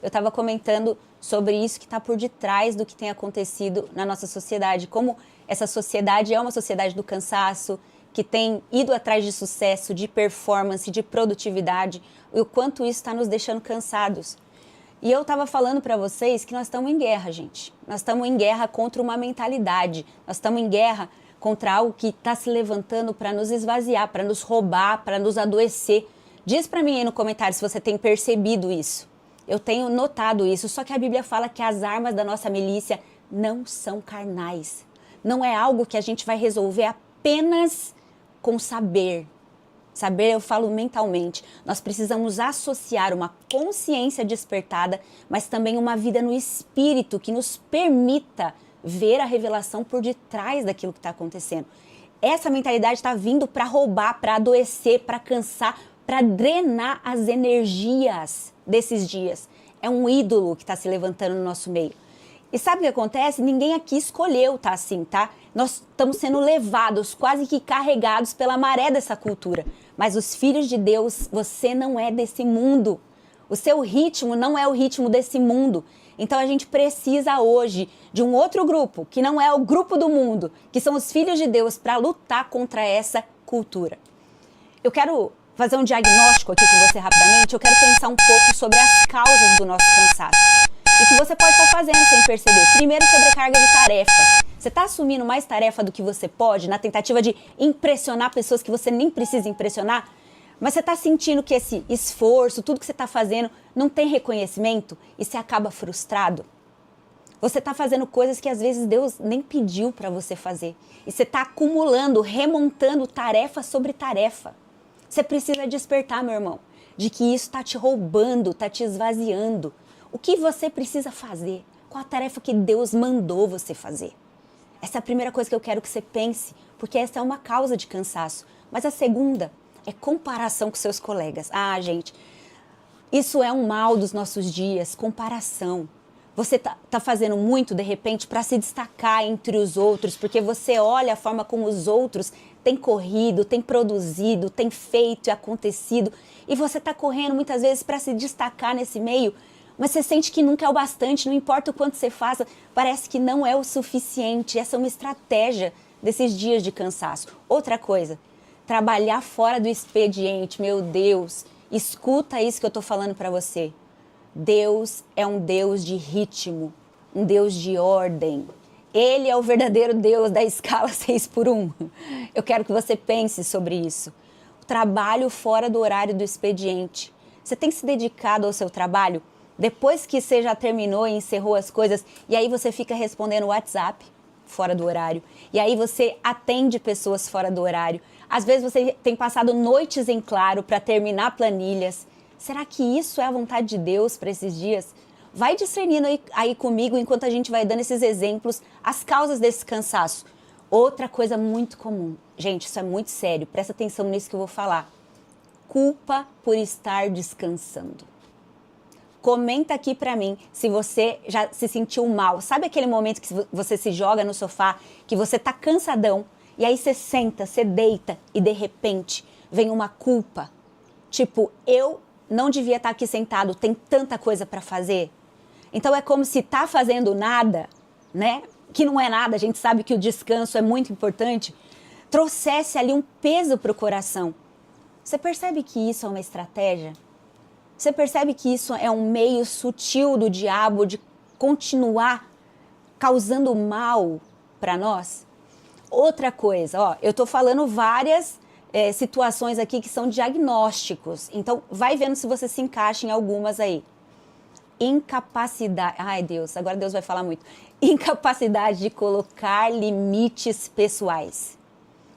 Eu estava comentando sobre isso que está por detrás do que tem acontecido na nossa sociedade, como essa sociedade é uma sociedade do cansaço, que tem ido atrás de sucesso, de performance, de produtividade, e o quanto isso está nos deixando cansados. E eu estava falando para vocês que nós estamos em guerra, gente. Nós estamos em guerra contra uma mentalidade, nós estamos em guerra contra algo que está se levantando para nos esvaziar, para nos roubar, para nos adoecer. Diz para mim aí no comentário se você tem percebido isso. Eu tenho notado isso, só que a Bíblia fala que as armas da nossa milícia não são carnais. Não é algo que a gente vai resolver apenas com saber. Saber, eu falo mentalmente. Nós precisamos associar uma consciência despertada, mas também uma vida no espírito que nos permita ver a revelação por detrás daquilo que está acontecendo. Essa mentalidade está vindo para roubar, para adoecer, para cansar, para drenar as energias desses dias. É um ídolo que está se levantando no nosso meio. E sabe o que acontece? Ninguém aqui escolheu tá assim, tá? Nós estamos sendo levados, quase que carregados pela maré dessa cultura. Mas os filhos de Deus, você não é desse mundo. O seu ritmo não é o ritmo desse mundo. Então a gente precisa hoje de um outro grupo, que não é o grupo do mundo, que são os filhos de Deus, para lutar contra essa cultura. Eu quero fazer um diagnóstico aqui com você rapidamente. Eu quero pensar um pouco sobre as causas do nosso cansaço. E que você pode estar fazendo sem perceber. Primeiro, sobrecarga de tarefa. Você está assumindo mais tarefa do que você pode, na tentativa de impressionar pessoas que você nem precisa impressionar? Mas você está sentindo que esse esforço, tudo que você está fazendo, não tem reconhecimento e você acaba frustrado? Você está fazendo coisas que às vezes Deus nem pediu para você fazer. E você está acumulando, remontando tarefa sobre tarefa. Você precisa despertar, meu irmão, de que isso está te roubando, está te esvaziando. O que você precisa fazer? Qual a tarefa que Deus mandou você fazer? Essa é a primeira coisa que eu quero que você pense, porque essa é uma causa de cansaço. Mas a segunda é comparação com seus colegas. Ah, gente, isso é um mal dos nossos dias, comparação. Você tá fazendo muito, de repente, para se destacar entre os outros, porque você olha a forma como os outros têm corrido, têm produzido, têm feito e acontecido, e você está correndo muitas vezes para se destacar nesse meio, mas você sente que nunca é o bastante, não importa o quanto você faça, parece que não é o suficiente. Essa é uma estratégia desses dias de cansaço. Outra coisa, trabalhar fora do expediente, meu Deus, escuta isso que eu estou falando para você. Deus é um Deus de ritmo, um Deus de ordem. Ele é o verdadeiro Deus da escala 6x1. Eu quero que você pense sobre isso. O trabalho fora do horário do expediente. Você tem se dedicado ao seu trabalho? Depois que você já terminou e encerrou as coisas, e aí você fica respondendo WhatsApp fora do horário, e aí você atende pessoas fora do horário. Às vezes você tem passado noites em claro para terminar planilhas. Será que isso é a vontade de Deus para esses dias? Vai discernindo aí comigo enquanto a gente vai dando esses exemplos, as causas desse cansaço. Outra coisa muito comum, gente, isso é muito sério, presta atenção nisso que eu vou falar. Culpa por estar descansando. Comenta aqui pra mim se você já se sentiu mal. Sabe aquele momento que você se joga no sofá, que você tá cansadão, e aí você senta, você deita e de repente vem uma culpa. Tipo, eu não devia estar aqui sentado, tem tanta coisa pra fazer. Então é como se tá fazendo nada, né? Que não é nada, a gente sabe que o descanso é muito importante, trouxesse ali um peso pro coração. Você percebe que isso é uma estratégia? Você percebe que isso é um meio sutil do diabo de continuar causando mal para nós? Outra coisa, ó, eu tô falando várias situações aqui que são diagnósticos. Então, vai vendo se você se encaixa em algumas aí. Incapacidade, ai Deus, agora Deus vai falar muito. Incapacidade de colocar limites pessoais.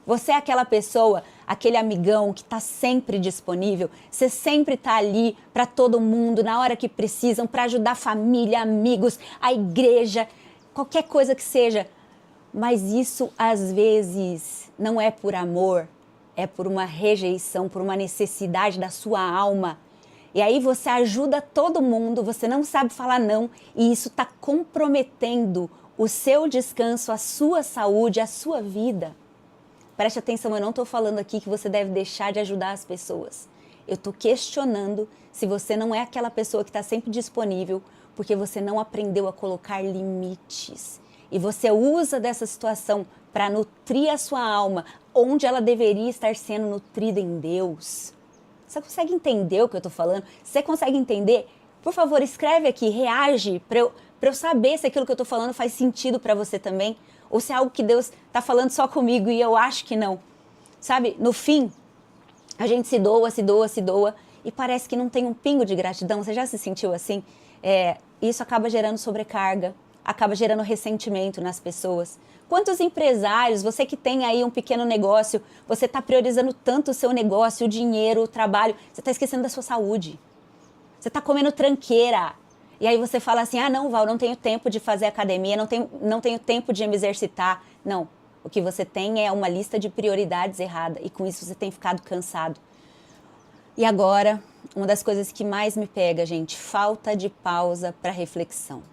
Você é aquela pessoa, aquele amigão que está sempre disponível, você sempre está ali para todo mundo, na hora que precisam, para ajudar a família, amigos, a igreja, qualquer coisa que seja. Mas isso, às vezes, não é por amor, é por uma rejeição, por uma necessidade da sua alma. E aí você ajuda todo mundo, você não sabe falar não, e isso está comprometendo o seu descanso, a sua saúde, a sua vida. Preste atenção, eu não estou falando aqui que você deve deixar de ajudar as pessoas. Eu estou questionando se você não é aquela pessoa que está sempre disponível porque você não aprendeu a colocar limites. E você usa dessa situação para nutrir a sua alma, onde ela deveria estar sendo nutrida em Deus. Você consegue entender o que eu estou falando? Você consegue entender? Por favor, escreve aqui, reage para eu saber se aquilo que eu estou falando faz sentido para você também. Ou se é algo que Deus está falando só comigo e eu acho que não. Sabe, no fim, a gente se doa e parece que não tem um pingo de gratidão. Você já se sentiu assim? Isso acaba gerando sobrecarga, acaba gerando ressentimento nas pessoas. Quantos empresários, você que tem aí um pequeno negócio, você está priorizando tanto o seu negócio, o dinheiro, o trabalho, você está esquecendo da sua saúde. Você está comendo tranqueira. E aí você fala assim, não, Val, não tenho tempo de fazer academia, não tenho tempo de me exercitar. Não, o que você tem é uma lista de prioridades errada e com isso você tem ficado cansado. E agora, uma das coisas que mais me pega, gente, falta de pausa para reflexão.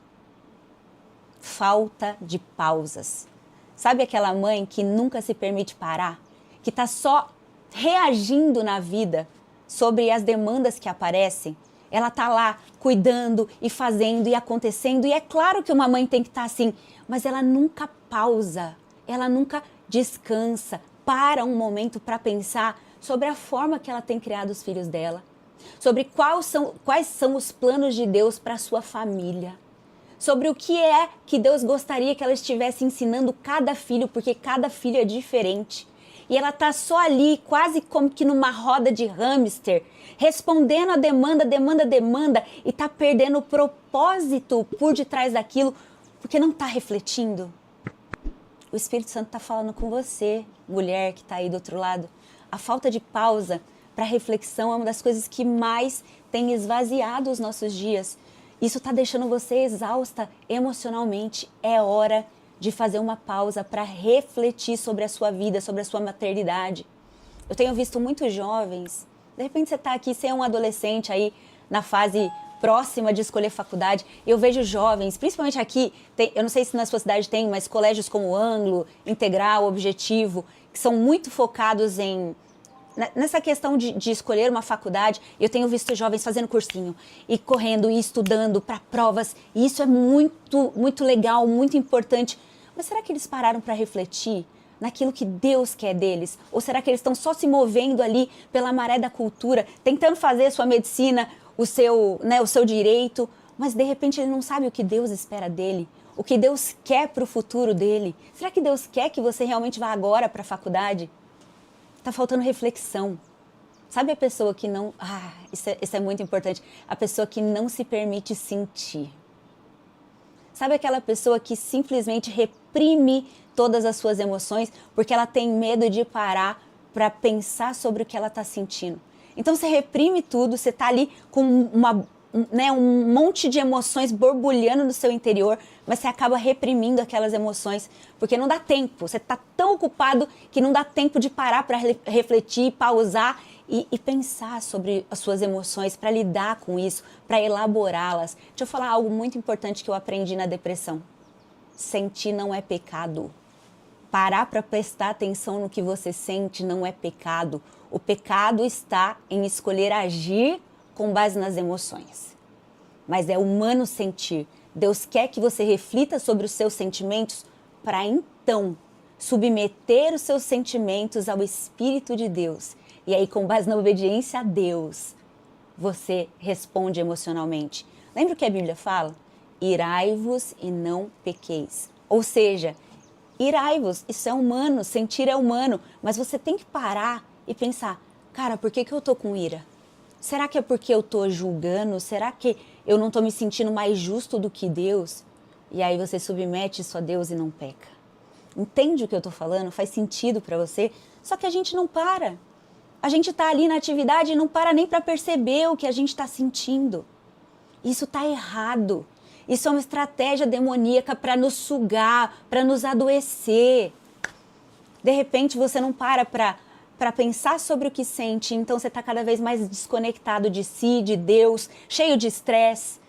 Falta de pausas. Sabe aquela mãe que nunca se permite parar? Que está só reagindo na vida sobre as demandas que aparecem? Ela está lá cuidando e fazendo e acontecendo. E é claro que uma mãe tem que estar assim, mas ela nunca pausa, ela nunca descansa, para um momento para pensar sobre a forma que ela tem criado os filhos dela, sobre quais são os planos de Deus para a sua família, sobre o que é que Deus gostaria que ela estivesse ensinando cada filho, porque cada filho é diferente. E ela está só ali, quase como que numa roda de hamster, respondendo a demanda, e está perdendo o propósito por detrás daquilo, porque não está refletindo. O Espírito Santo está falando com você, mulher que está aí do outro lado. A falta de pausa para reflexão é uma das coisas que mais tem esvaziado os nossos dias. Isso está deixando você exausta emocionalmente. É hora de fazer uma pausa para refletir sobre a sua vida, sobre a sua maternidade. Eu tenho visto muitos jovens, de repente você está aqui, você é um adolescente aí na fase próxima de escolher faculdade. Eu vejo jovens, principalmente aqui, eu não sei se na sua cidade tem, mas colégios como Ângulo, Integral, Objetivo, que são muito focados nessa questão de escolher uma faculdade. Eu tenho visto jovens fazendo cursinho e correndo e estudando para provas. E isso é muito, muito legal, muito importante. Mas será que eles pararam para refletir naquilo que Deus quer deles? Ou será que eles estão só se movendo ali pela maré da cultura, tentando fazer a sua medicina, o seu direito, mas de repente ele não sabe o que Deus espera dele, o que Deus quer para o futuro dele? Será que Deus quer que você realmente vá agora para a faculdade? Está faltando reflexão. Sabe a pessoa que não... isso é muito importante. A pessoa que não se permite sentir. Sabe aquela pessoa que simplesmente reprime todas as suas emoções porque ela tem medo de parar para pensar sobre o que ela está sentindo. Então você reprime tudo, você está ali com um monte de emoções borbulhando no seu interior, mas você acaba reprimindo aquelas emoções, porque não dá tempo, você está tão ocupado que não dá tempo de parar para refletir, pausar e pensar sobre as suas emoções, para lidar com isso, para elaborá-las. Deixa eu falar algo muito importante que eu aprendi na depressão. Sentir não é pecado. Parar para prestar atenção no que você sente não é pecado. O pecado está em escolher agir com base nas emoções. Mas é humano sentir. Deus quer que você reflita sobre os seus sentimentos para então submeter os seus sentimentos ao Espírito de Deus. E aí, com base na obediência a Deus, você responde emocionalmente. Lembra o que a Bíblia fala? Irai-vos e não pequeis. Ou seja, irai-vos, isso é humano, sentir é humano, mas você tem que parar e pensar, cara, por que eu tô com ira? Será que é porque eu tô julgando? Será que eu não tô me sentindo mais justo do que Deus? E aí você submete isso a Deus e não peca. Entende o que eu tô falando? Faz sentido para você? Só que a gente não para. A gente tá ali na atividade e não para nem para perceber o que a gente tá sentindo. Isso tá errado. Isso é uma estratégia demoníaca para nos sugar, para nos adoecer. De repente você não para pensar sobre o que sente, então você está cada vez mais desconectado de si, de Deus, cheio de estresse.